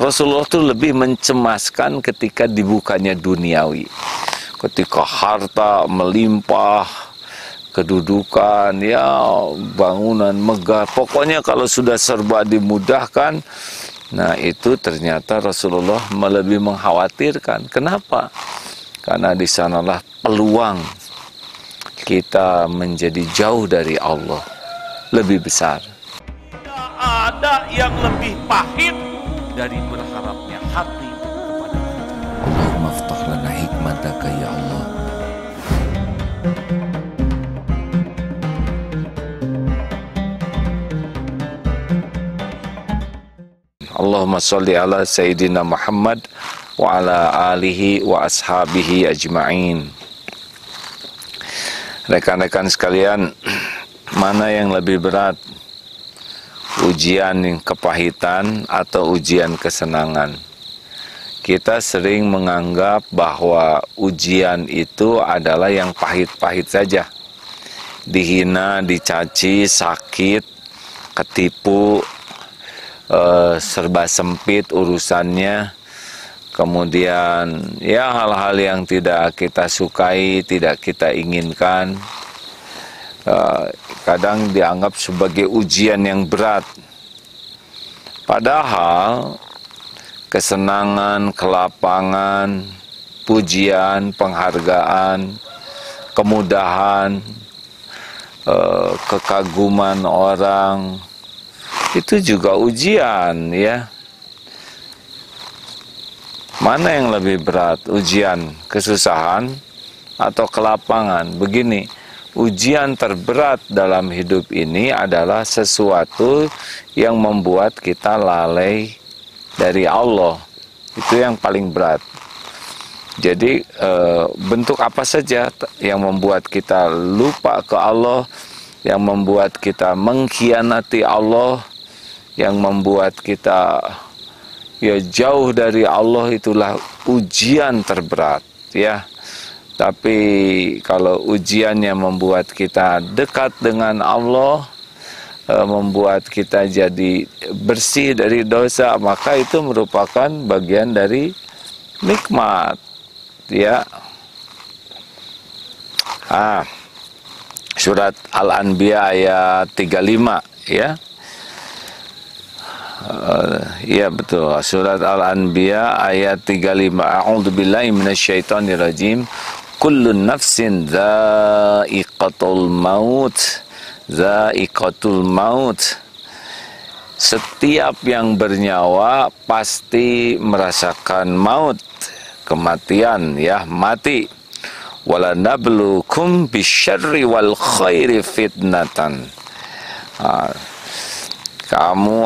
Rasulullah itu lebih mencemaskan ketika dibukanya duniawi. Ketika harta melimpah, kedudukan, ya bangunan megah, pokoknya kalau sudah serba dimudahkan, nah itu ternyata Rasulullah lebih mengkhawatirkan. Kenapa? Karena di sanalah peluang kita menjadi jauh dari Allah lebih besar. Tidak ada yang lebih pahit dari berharapnya hati kepada Allah. Allahumma aftah lana hikmataka ya Allah. Allahumma sholli ala Sayyidina Muhammad wa ala alihi wa ashabihi ajma'in. Rekan-rekan sekalian, mana yang lebih berat? Ujian kepahitan atau ujian kesenangan? Kita sering menganggap bahwa ujian itu adalah yang pahit-pahit saja. Dihina, dicaci, sakit, ketipu, serba sempit urusannya, kemudian ya hal-hal yang tidak kita sukai, tidak kita inginkan, kadang dianggap sebagai ujian yang berat. Padahal kesenangan, kelapangan, pujian, penghargaan, kemudahan, kekaguman orang, itu juga ujian, ya. Mana yang lebih berat? Ujian kesusahan atau kelapangan? Begini, ujian terberat dalam hidup ini adalah sesuatu yang membuat kita lalai dari Allah. Itu yang paling berat. Jadi bentuk apa saja yang membuat kita lupa ke Allah, yang membuat kita mengkhianati Allah, yang membuat kita ya jauh dari Allah, itulah ujian terberat, ya. Tapi kalau ujiannya membuat kita dekat dengan Allah, membuat kita jadi bersih dari dosa, maka itu merupakan bagian dari nikmat, ya. Surat Al-Anbiya ayat 35, ya. Ya betul, surat Al-Anbiya ayat 35. A'udzubillahi minasyaitonirrajim. Kullun nafsin dha'iqatul maut. Dha'iqatul maut. Setiap yang bernyawa pasti merasakan maut, kematian, ya, mati. Wala nabluukum bisyarri wal khairi fitnatan. Kami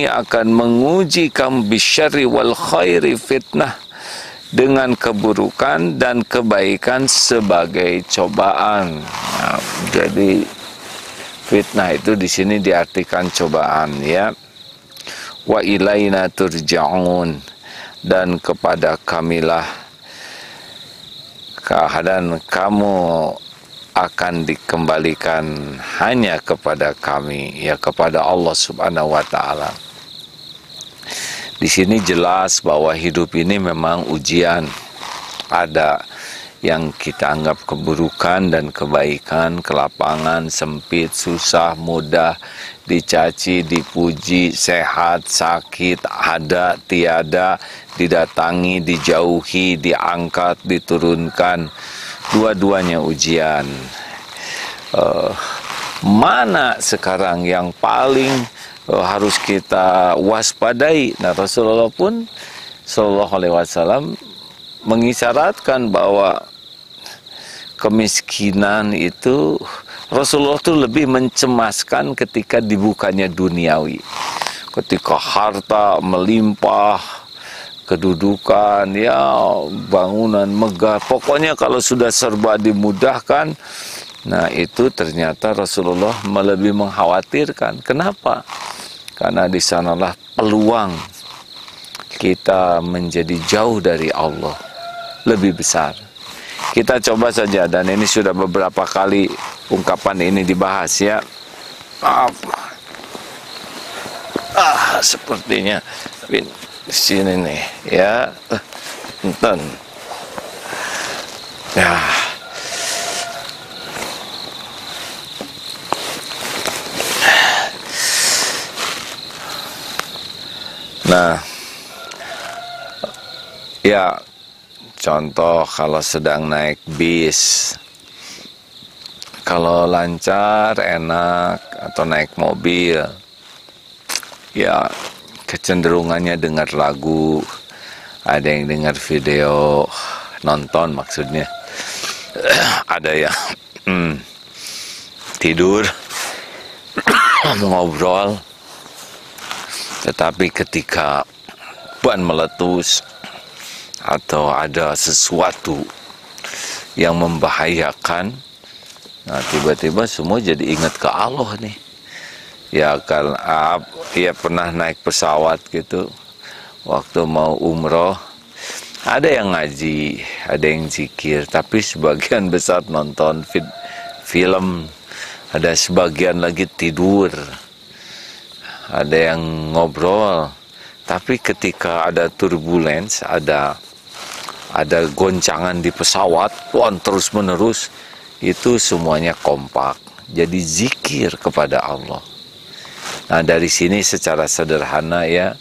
akan menguji kamu bisyarri wal khairi fitnah, dengan keburukan dan kebaikan sebagai cobaan. Nah, jadi fitnah itu di sini diartikan cobaan, ya. Wa ilaina turja'un, dan kepada kamilah keadaan kamu akan dikembalikan, hanya kepada kami, ya, kepada Allah Subhanahu wa ta'ala. Di sini jelas bahwa hidup ini memang ujian. Ada yang kita anggap keburukan dan kebaikan, kelapangan, sempit, susah, mudah, dicaci, dipuji, sehat, sakit, ada, tiada, didatangi, dijauhi, diangkat, diturunkan. Dua-duanya ujian. Mana sekarang yang paling harus kita waspadai? Nah, Rasulullah pun Shallallahu Alaihi Wasallam mengisyaratkan bahwa kemiskinan itu Rasulullah itu lebih mencemaskan ketika dibukanya duniawi, ketika harta melimpah, kedudukan, ya bangunan megah, pokoknya kalau sudah serba dimudahkan, nah itu ternyata Rasulullah lebih mengkhawatirkan. Kenapa? Karena di sanalah peluang kita menjadi jauh dari Allah lebih besar. Kita coba saja, dan ini sudah beberapa kali ungkapan ini dibahas, ya. sepertinya di sini nih ya. Enten. Ya. Nah, ya contoh kalau sedang naik bis, kalau lancar, enak, atau naik mobil, ya kecenderungannya dengar lagu, ada yang dengar video, nonton maksudnya, ada yang tidur, ngobrol. Tetapi ketika ban meletus atau ada sesuatu yang membahayakan, nah tiba-tiba semua jadi ingat ke Allah nih. Ya kan, ya pernah naik pesawat gitu, waktu mau umroh, ada yang ngaji, ada yang zikir, tapi sebagian besar nonton film, ada sebagian lagi tidur, ada yang ngobrol. Tapi ketika ada turbulence, ada goncangan di pesawat, terus menerus, itu semuanya kompak. Jadi zikir kepada Allah. Nah dari sini secara sederhana ya,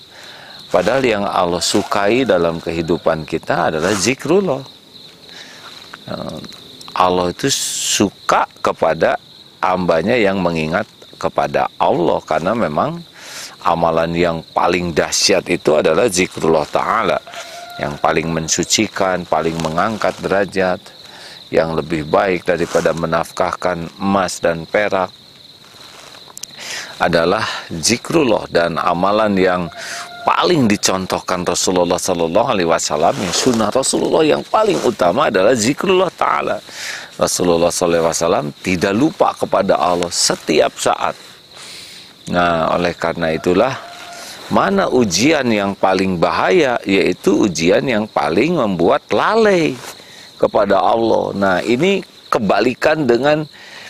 padahal yang Allah sukai dalam kehidupan kita adalah zikrullah. Allah itu suka kepada hambanya yang mengingat kepada Allah, karena memang amalan yang paling dahsyat itu adalah zikrullah ta'ala, yang paling mensucikan, paling mengangkat derajat, yang lebih baik daripada menafkahkan emas dan perak adalah zikrullah. Dan amalan yang paling dicontohkan Rasulullah Sallallahu Alaihi Wasallam, yang sunnah Rasulullah yang paling utama adalah zikrullah ta'ala. Rasulullah Sallallahu Alaihi Wasallam tidak lupa kepada Allah setiap saat. Nah, oleh karena itulah, mana ujian yang paling bahaya, yaitu ujian yang paling membuat lalai kepada Allah. Nah, ini kebalikan dengan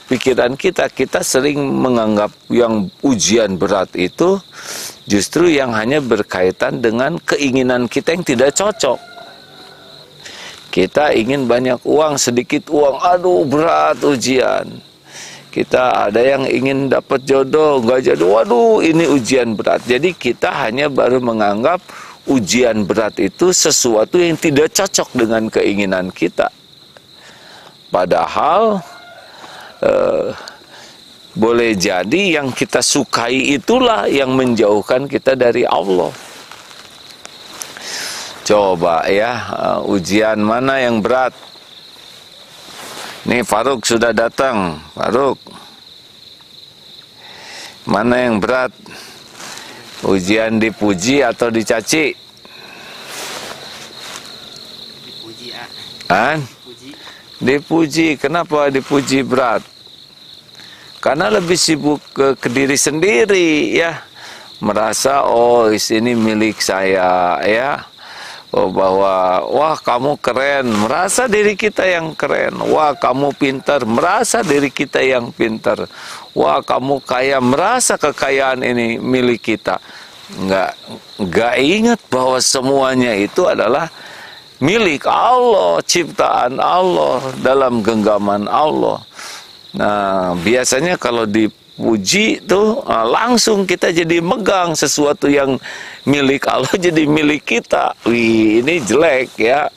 pikiran kita. Kita sering menganggap yang ujian berat itu justru yang hanya berkaitan dengan keinginan kita yang tidak cocok. Kita ingin banyak uang, sedikit uang, aduh berat ujian. Kita ada yang ingin dapat jodoh, nggak jodoh, waduh ini ujian berat. Jadi kita hanya baru menganggap ujian berat itu sesuatu yang tidak cocok dengan keinginan kita. Padahal boleh jadi yang kita sukai itulah yang menjauhkan kita dari Allah. Coba ya, ujian mana yang berat? Nih Faruk sudah datang. Faruk, mana yang berat? Ujian dipuji atau dicaci? Dipuji, Dipuji. Dipuji. Kenapa dipuji berat? Karena lebih sibuk ke diri sendiri ya. Merasa oh ini milik saya ya. Oh bahwa wah kamu keren, merasa diri kita yang keren. Wah kamu pintar, merasa diri kita yang pintar. Wah kamu kaya, merasa kekayaan ini milik kita. Nggak ingat bahwa semuanya itu adalah milik Allah, ciptaan Allah, dalam genggaman Allah. Nah biasanya kalau dipuji tuh langsung kita jadi megang sesuatu yang milik Allah jadi milik kita. Wih ini jelek ya.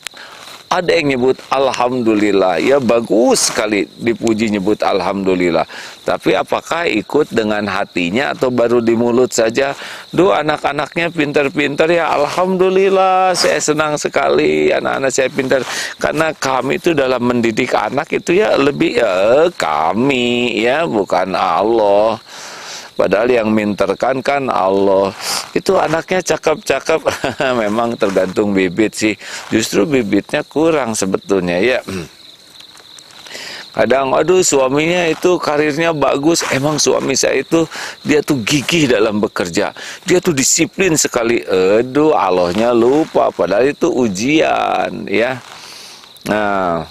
Ada yang nyebut alhamdulillah, ya bagus sekali dipuji nyebut alhamdulillah. Tapi apakah ikut dengan hatinya atau baru di mulut saja? Duh anak-anaknya pintar-pintar ya, alhamdulillah saya senang sekali anak-anak saya pintar. Karena kami itu dalam mendidik anak itu ya lebih kami ya, bukan Allah. Padahal yang minterkan kan Allah. Itu anaknya cakep-cakep. Memang tergantung bibit sih. Justru bibitnya kurang sebetulnya ya. Kadang aduh suaminya itu karirnya bagus. Emang suami saya itu dia tuh gigih dalam bekerja. Dia tuh disiplin sekali. Aduh Allahnya lupa. Padahal itu ujian ya. Nah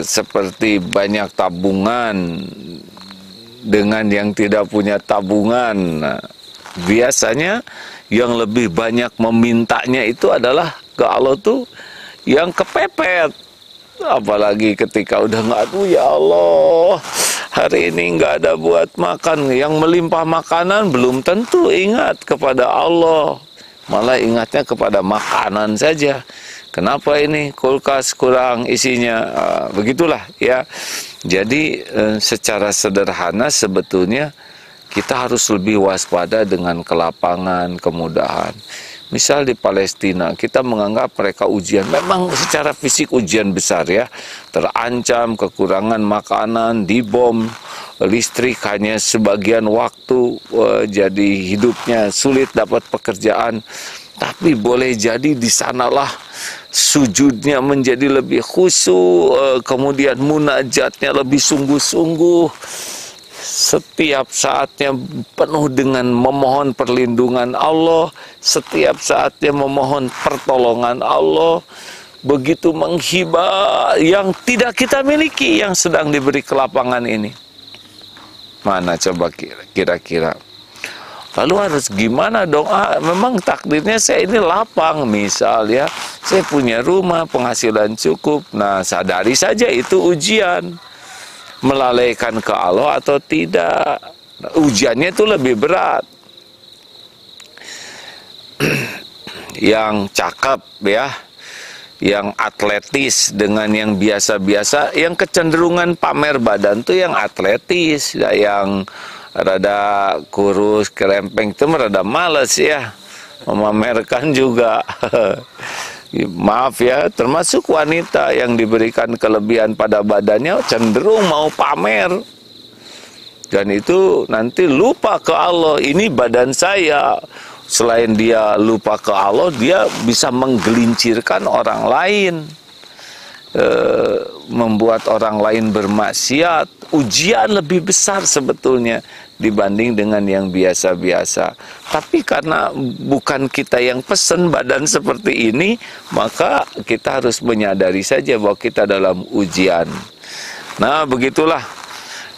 seperti banyak tabungan dengan yang tidak punya tabungan. Nah, biasanya yang lebih banyak memintanya itu adalah ke Allah tuh yang kepepet. Apalagi ketika udah nggak, aduh ya Allah, hari ini nggak ada buat makan. Yang melimpah makanan belum tentu ingat kepada Allah, malah ingatnya kepada makanan saja. Kenapa ini kulkas kurang isinya? Begitulah ya. Jadi secara sederhana sebetulnya kita harus lebih waspada dengan kelapangan, kemudahan. Misal di Palestina, kita menganggap mereka ujian. Memang secara fisik ujian besar ya. Terancam, kekurangan makanan, dibom, listrik hanya sebagian waktu, jadi hidupnya sulit dapat pekerjaan. Tapi boleh jadi di sanalah sujudnya menjadi lebih khusyuk, kemudian munajatnya lebih sungguh-sungguh. Setiap saatnya penuh dengan memohon perlindungan Allah, setiap saatnya memohon pertolongan Allah. Begitu menghibah yang tidak kita miliki, yang sedang diberi kelapangan ini. Mana coba kira-kira? Lalu harus gimana dong? Memang takdirnya saya ini lapang, misal ya, saya punya rumah, penghasilan cukup. Nah, sadari saja itu ujian. Melalaikan ke Allah atau tidak. Ujiannya itu lebih berat. Yang cakep ya, yang atletis dengan yang biasa-biasa, yang kecenderungan pamer badan tuh yang atletis, yang rada kurus, kerempeng itu rada males ya, memamerkan juga. Maaf ya, termasuk wanita yang diberikan kelebihan pada badannya cenderung mau pamer. Dan itu nanti lupa ke Allah, ini badan saya. Selain dia lupa ke Allah, dia bisa menggelincirkan orang lain, membuat orang lain bermaksiat. Ujian lebih besar sebetulnya dibanding dengan yang biasa-biasa. Tapi karena bukan kita yang pesen badan seperti ini, maka kita harus menyadari saja bahwa kita dalam ujian. Nah, begitulah.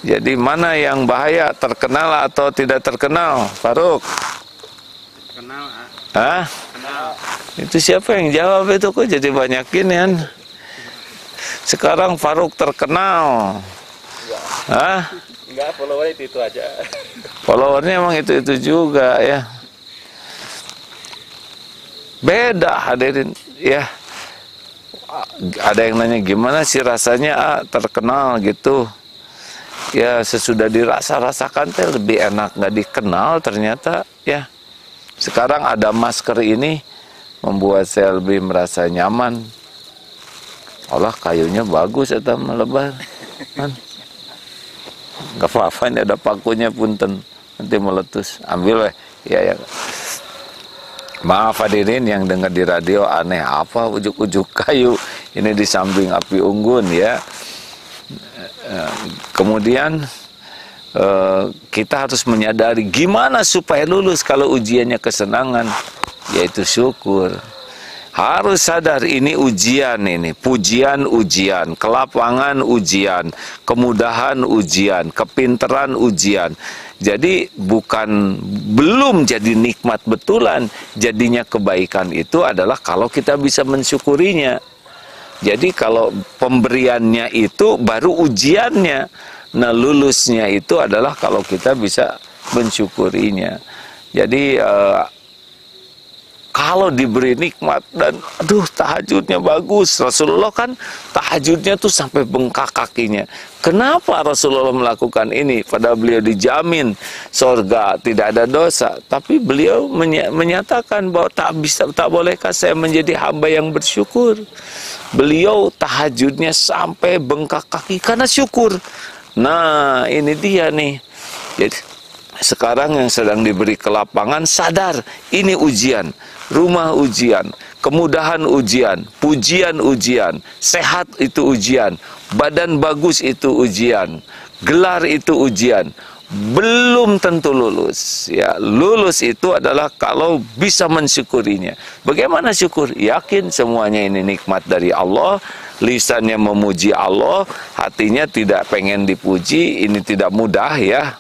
Jadi mana yang bahaya, terkenal atau tidak terkenal, Faruk? Kenal, Hah? kenal. Itu siapa yang jawab itu, kok jadi banyakin ya? Sekarang Faruk terkenal. Hah? Enggak, follower itu aja. Followernya emang itu juga ya. Beda hadirin ya. Ada yang nanya gimana sih rasanya terkenal gitu. Ya sesudah dirasa-rasakan teh lebih enak nggak dikenal ternyata ya. Sekarang ada masker ini membuat saya lebih merasa nyaman. Allah kayunya bagus atau melebar. Kan? Gak apa-apa, ini ada pakunya punten, nanti meletus, ambil weh. Ya. Maaf hadirin yang dengar di radio, aneh apa ujuk-ujuk kayu ini di samping api unggun ya. Kemudian kita harus menyadari gimana supaya lulus kalau ujiannya kesenangan, yaitu syukur. Harus sadar ini ujian, ini pujian ujian, kelapangan ujian, kemudahan ujian, kepinteran ujian. Jadi belum jadi nikmat betulan, jadinya kebaikan itu adalah kalau kita bisa mensyukurinya. Jadi kalau pemberiannya itu baru ujiannya. Nah, lulusnya itu adalah kalau kita bisa mensyukurinya. Jadi kalau diberi nikmat dan aduh tahajudnya bagus, Rasulullah kan tahajudnya tuh sampai bengkak kakinya. Kenapa Rasulullah melakukan ini? Padahal beliau dijamin surga, tidak ada dosa. Tapi beliau menyatakan bahwa tak bolehkah saya menjadi hamba yang bersyukur. Beliau tahajudnya sampai bengkak kaki karena syukur. Nah ini dia nih. Jadi sekarang yang sedang diberi kelapangan sadar ini ujian. Rumah ujian, kemudahan ujian, pujian ujian, sehat itu ujian, badan bagus itu ujian, gelar itu ujian. Belum tentu lulus ya. Lulus itu adalah kalau bisa mensyukurinya. Bagaimana syukur? Yakin semuanya ini nikmat dari Allah, lisannya memuji Allah, hatinya tidak pengen dipuji. Ini tidak mudah ya.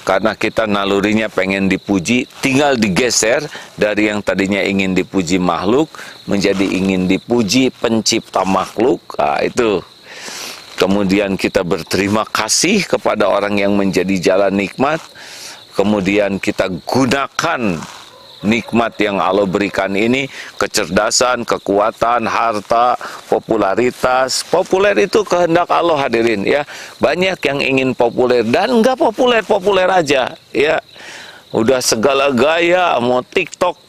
Karena kita nalurinya pengen dipuji, tinggal digeser dari yang tadinya ingin dipuji makhluk menjadi ingin dipuji pencipta makhluk. Nah, itu. Kemudian kita berterima kasih kepada orang yang menjadi jalan nikmat. Kemudian kita gunakan nikmat yang Allah berikan ini, kecerdasan, kekuatan, harta, popularitas. Populer itu kehendak Allah, hadirin ya. Banyak yang ingin populer dan enggak populer aja ya. Udah segala gaya, mau TikTok,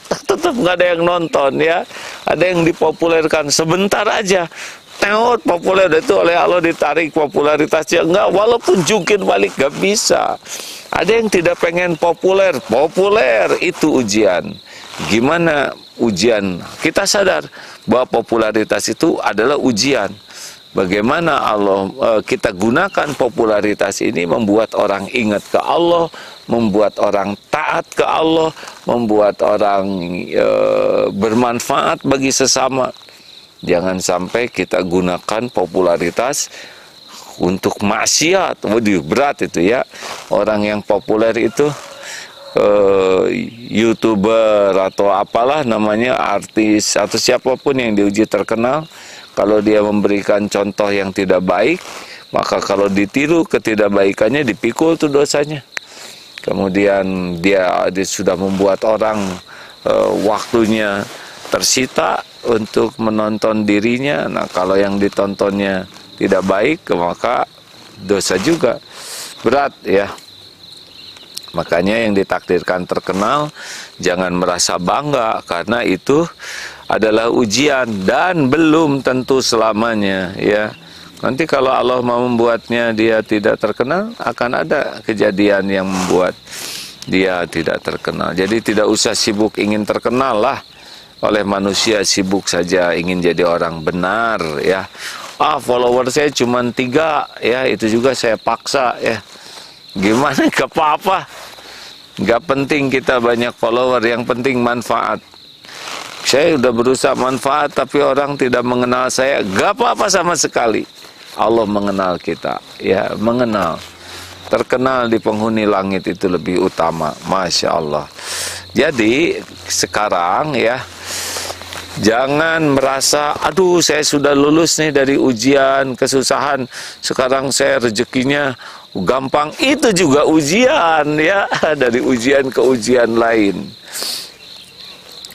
tetap nggak ada yang nonton ya. Ada yang dipopulerkan sebentar aja. Teot populer itu oleh Allah ditarik popularitasnya, enggak, walaupun jungkir balik gak bisa. Ada yang tidak pengen populer itu ujian. Gimana ujian? Kita sadar bahwa popularitas itu adalah ujian. Bagaimana kita gunakan popularitas ini membuat orang ingat ke Allah, membuat orang taat ke Allah, membuat orang bermanfaat bagi sesama. Jangan sampai kita gunakan popularitas untuk maksiat. Waduh, berat itu ya. Orang yang populer itu YouTuber atau apalah namanya, artis atau siapapun yang diuji terkenal, kalau dia memberikan contoh yang tidak baik, maka kalau ditiru ketidakbaikannya dipikul tuh dosanya. Kemudian dia sudah membuat orang waktunya tersita untuk menonton dirinya. Nah, kalau yang ditontonnya tidak baik, maka dosa juga berat ya. Makanya yang ditakdirkan terkenal jangan merasa bangga, karena itu adalah ujian dan belum tentu selamanya ya. Nanti kalau Allah mau membuatnya dia tidak terkenal, akan ada kejadian yang membuat dia tidak terkenal. Jadi tidak usah sibuk ingin terkenal lah. Oleh manusia sibuk saja ingin jadi orang benar ya. Follower saya cuma 3 ya, itu juga saya paksa ya. Gimana, gak apa-apa. Gak penting kita banyak follower, yang penting manfaat. Saya udah berusaha manfaat tapi orang tidak mengenal saya, gak apa-apa sama sekali. Allah mengenal kita ya, mengenal. Terkenal di penghuni langit itu lebih utama. Masya Allah. Jadi sekarang ya, jangan merasa, aduh saya sudah lulus nih dari ujian, kesusahan, sekarang saya rezekinya gampang. Itu juga ujian ya, dari ujian ke ujian lain.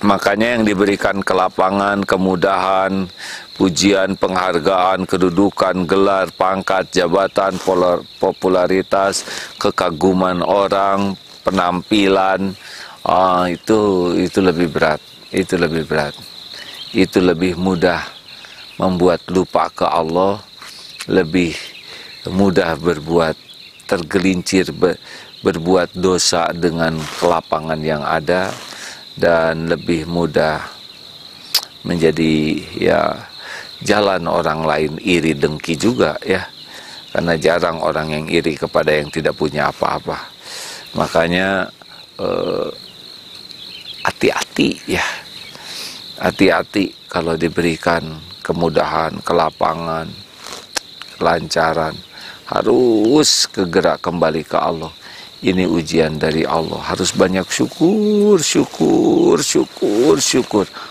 Makanya yang diberikan kelapangan, kemudahan, pujian, penghargaan, kedudukan, gelar, pangkat, jabatan, popularitas, kekaguman orang, penampilan, itu lebih berat. Itu lebih berat. Itu lebih mudah membuat lupa ke Allah, lebih mudah berbuat tergelincir, berbuat dosa dengan kelapangan yang ada, dan lebih mudah menjadi ya jalan orang lain iri dengki juga ya, karena jarang orang yang iri kepada yang tidak punya apa-apa. Makanya hati-hati ya, hati-hati kalau diberikan kemudahan, kelapangan, kelancaran, harus segera kembali ke Allah. Ini ujian dari Allah, harus banyak syukur.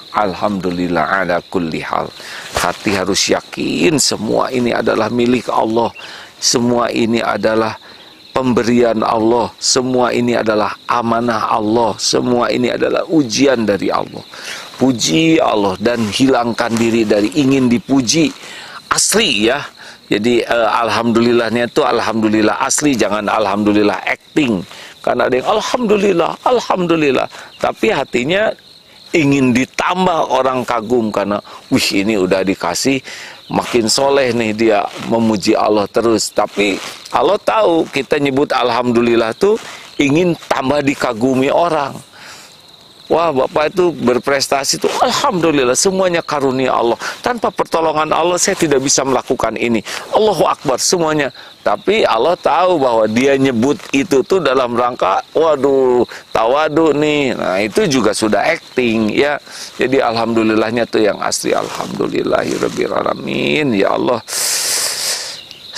Alhamdulillah ala kulli hal. Hati harus yakin semua ini adalah milik Allah, semua ini adalah pemberian Allah, semua ini adalah amanah Allah, semua ini adalah ujian dari Allah. Puji Allah dan hilangkan diri dari ingin dipuji asli ya. Jadi alhamdulillahnya itu alhamdulillah asli, jangan alhamdulillah acting. Karena ada yang alhamdulillah, tapi hatinya ingin ditambah orang kagum karena wih ini udah dikasih, makin soleh nih dia, memuji Allah terus. Tapi Allah tahu kita nyebut alhamdulillah tuh ingin tambah dikagumi orang. Wah, Bapak itu berprestasi itu alhamdulillah, semuanya karunia Allah. Tanpa pertolongan Allah saya tidak bisa melakukan ini. Allahu Akbar semuanya. Tapi Allah tahu bahwa dia nyebut itu tuh dalam rangka waduh, tawadu nih. Nah, itu juga sudah acting ya. Jadi alhamdulillahnya tuh yang asli. Alhamdulillahirabbil alamin. Ya Allah,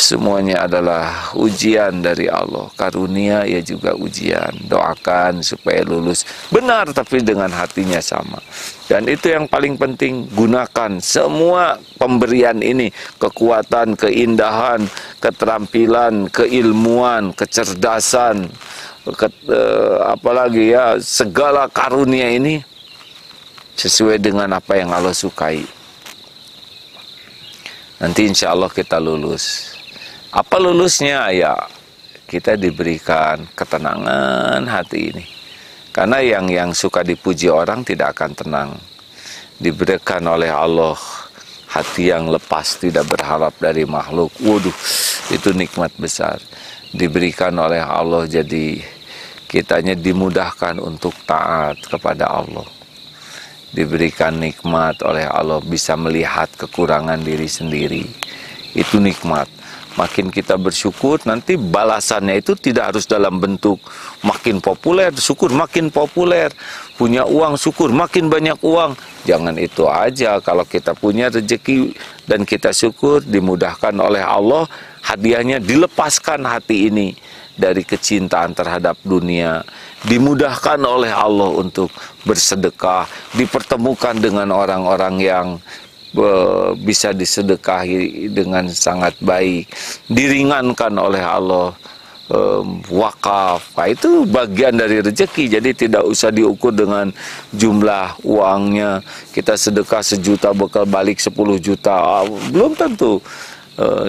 semuanya adalah ujian dari Allah. Karunia ya juga ujian. Doakan supaya lulus. Benar, tapi dengan hatinya sama. Dan itu yang paling penting, gunakan semua pemberian ini. Kekuatan, keindahan, keterampilan, keilmuan, kecerdasan, apalagi ya, segala karunia ini sesuai dengan apa yang Allah sukai. Nanti insya Allah kita lulus. Apa lulusnya? Ya, kita diberikan ketenangan hati ini. Karena yang suka dipuji orang tidak akan tenang. Diberikan oleh Allah hati yang lepas, tidak berharap dari makhluk. Waduh, itu nikmat besar. Diberikan oleh Allah, jadi kitanya dimudahkan untuk taat kepada Allah. Diberikan nikmat oleh Allah, bisa melihat kekurangan diri sendiri. Itu nikmat. Makin kita bersyukur, nanti balasannya itu tidak harus dalam bentuk makin populer, syukur makin populer. Punya uang, syukur makin banyak uang. Jangan itu aja. Kalau kita punya rezeki dan kita syukur, dimudahkan oleh Allah, hadiahnya dilepaskan hati ini dari kecintaan terhadap dunia. Dimudahkan oleh Allah untuk bersedekah, dipertemukan dengan orang-orang yang bisa disedekahi dengan sangat baik, diringankan oleh Allah, wakaf. Nah, itu bagian dari rezeki. Jadi tidak usah diukur dengan jumlah uangnya. Kita sedekah 1 juta bakal balik 10 juta, belum tentu.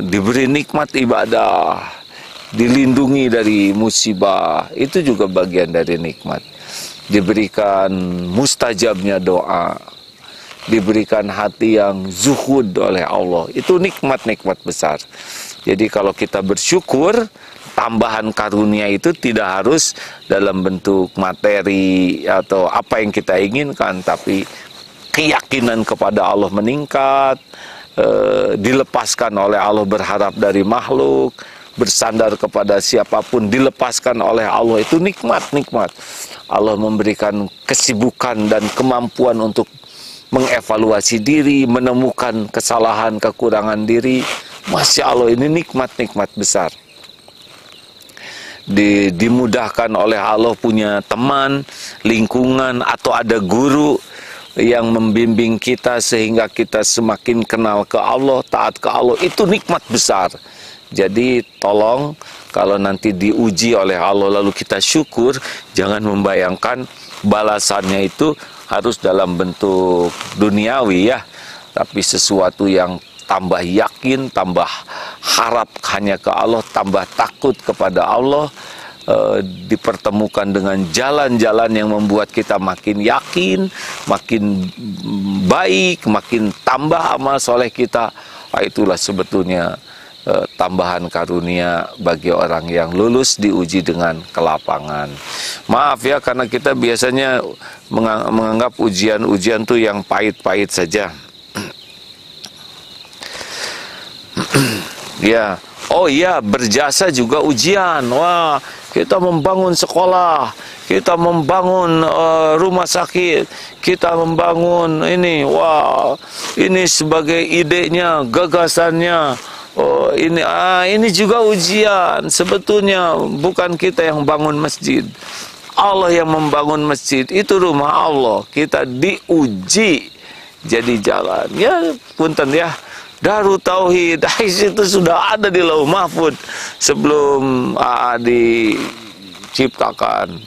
Diberi nikmat ibadah, dilindungi dari musibah, itu juga bagian dari nikmat. Diberikan mustajabnya doa, diberikan hati yang zuhud oleh Allah. Itu nikmat-nikmat besar. Jadi kalau kita bersyukur, tambahan karunia itu tidak harus dalam bentuk materi atau apa yang kita inginkan, tapi keyakinan kepada Allah meningkat, dilepaskan oleh Allah berharap dari makhluk, bersandar kepada siapapun dilepaskan oleh Allah. Itu nikmat-nikmat. Allah memberikan kesibukan dan kemampuan untuk mengevaluasi diri, menemukan kesalahan, kekurangan diri. Masya Allah, ini nikmat-nikmat besar. Dimudahkan oleh Allah punya teman, lingkungan, atau ada guru yang membimbing kita sehingga kita semakin kenal ke Allah, taat ke Allah. Itu nikmat besar. Jadi tolong, kalau nanti diuji oleh Allah lalu kita syukur, jangan membayangkan balasannya itu harus dalam bentuk duniawi ya, tapi sesuatu yang tambah yakin, tambah harap hanya ke Allah, tambah takut kepada Allah, dipertemukan dengan jalan-jalan yang membuat kita makin yakin, makin baik, makin tambah amal soleh kita. Nah, itulah sebetulnya tambahan karunia bagi orang yang lulus diuji dengan kelapangan. Maaf ya, karena kita biasanya menganggap ujian-ujian tuh yang pahit-pahit saja. Ya, oh iya, berjasa juga ujian. Wah, kita membangun sekolah, kita membangun rumah sakit, kita membangun ini. Wah, ini sebagai idenya, gagasannya. Oh, ini juga ujian. Sebetulnya bukan kita yang bangun masjid, Allah yang membangun masjid. Itu rumah Allah. Kita diuji jadi jalan. Ya, punten ya. Darut Tauhid itu sudah ada di Lauh Mahfud sebelum diciptakan.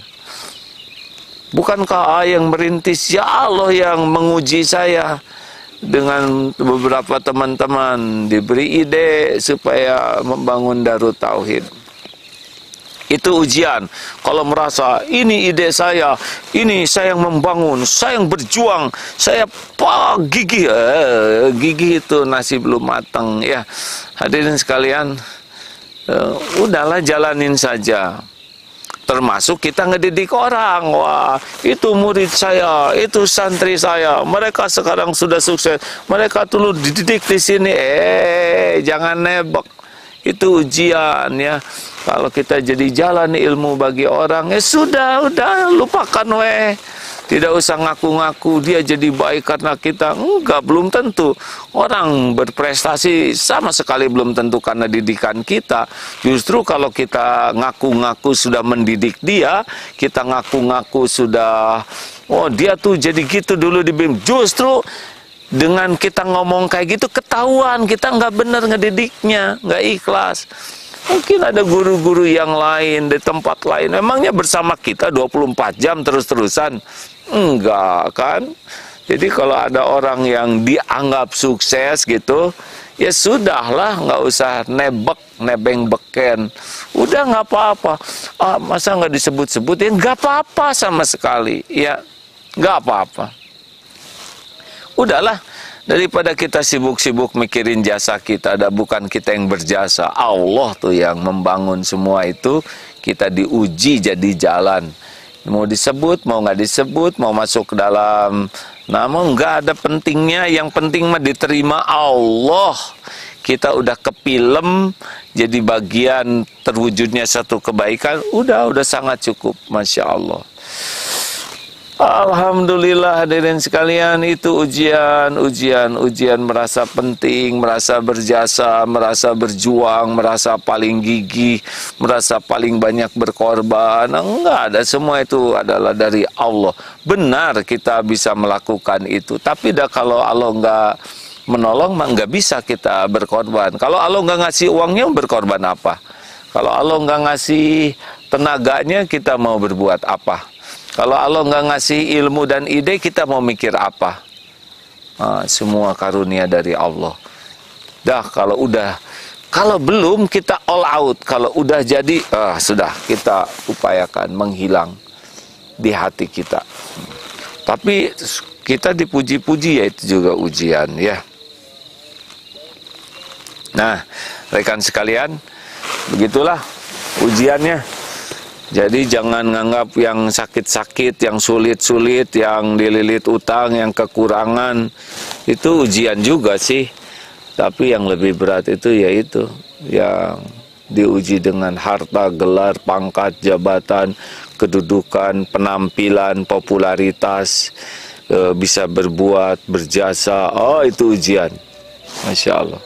Bukankah yang merintis? Ya Allah yang menguji saya. Dengan beberapa teman-teman diberi ide supaya membangun Darut Tauhid. Itu ujian. Kalau merasa ini ide saya, ini saya yang membangun, saya yang berjuang, saya gigih. Gigih itu nasi belum matang ya. Hadirin sekalian, udahlah jalanin saja. Termasuk kita ngedidik orang. Wah, itu murid saya, itu santri saya, mereka sekarang sudah sukses, mereka dulu dididik di sini. Jangan nebak. Itu ujian ya. Kalau kita jadi jalan ilmu bagi orang, ya sudah lupakan weh. Tidak usah ngaku-ngaku dia jadi baik karena kita. Enggak, belum tentu. Orang berprestasi sama sekali belum tentu karena didikan kita. Justru kalau kita ngaku-ngaku sudah mendidik dia, kita ngaku-ngaku sudah, oh dia tuh jadi gitu dulu di BIM. Justru dengan kita ngomong kayak gitu ketahuan kita nggak benar ngedidiknya, nggak ikhlas. Mungkin ada guru-guru yang lain di tempat lain, memangnya bersama kita 24 jam terus-terusan? Enggak kan? Jadi kalau ada orang yang dianggap sukses gitu, ya sudahlah, nggak usah nebeng beken. Udah nggak apa-apa. Ah, masa nggak disebut-sebut? Ya nggak apa-apa sama sekali. Ya nggak apa-apa. Udahlah. Daripada kita sibuk-sibuk mikirin jasa kita, ada bukan kita yang berjasa. Allah tuh yang membangun semua itu, kita diuji jadi jalan. Mau disebut, mau nggak disebut, mau masuk ke dalam, namun nggak ada pentingnya. Yang penting mah diterima Allah. Kita udah kepilem, jadi bagian terwujudnya satu kebaikan, udah sangat cukup, Masya Allah. Alhamdulillah hadirin sekalian, itu ujian merasa penting, merasa berjasa, merasa berjuang, merasa paling gigih, merasa paling banyak berkorban. Enggak ada, semua itu adalah dari Allah. Benar kita bisa melakukan itu, tapi dah kalau Allah enggak menolong mah enggak bisa kita berkorban. Kalau Allah enggak ngasih uangnya, berkorban apa? Kalau Allah enggak ngasih tenaganya, kita mau berbuat apa? Kalau Allah nggak ngasih ilmu dan ide, kita mau mikir apa? Semua karunia dari Allah. Dah, kalau belum kita all out. Kalau udah jadi, sudah kita upayakan menghilang di hati kita. Tapi kita dipuji-puji, ya itu juga ujian, ya. Nah, rekan sekalian, begitulah ujiannya. Jadi jangan nganggap yang sakit-sakit, yang sulit-sulit, yang dililit utang, yang kekurangan, itu ujian juga sih. Tapi yang lebih berat itu yaitu yang diuji dengan harta, gelar, pangkat, jabatan, kedudukan, penampilan, popularitas, bisa berbuat, berjasa. Oh, itu ujian. Masya Allah.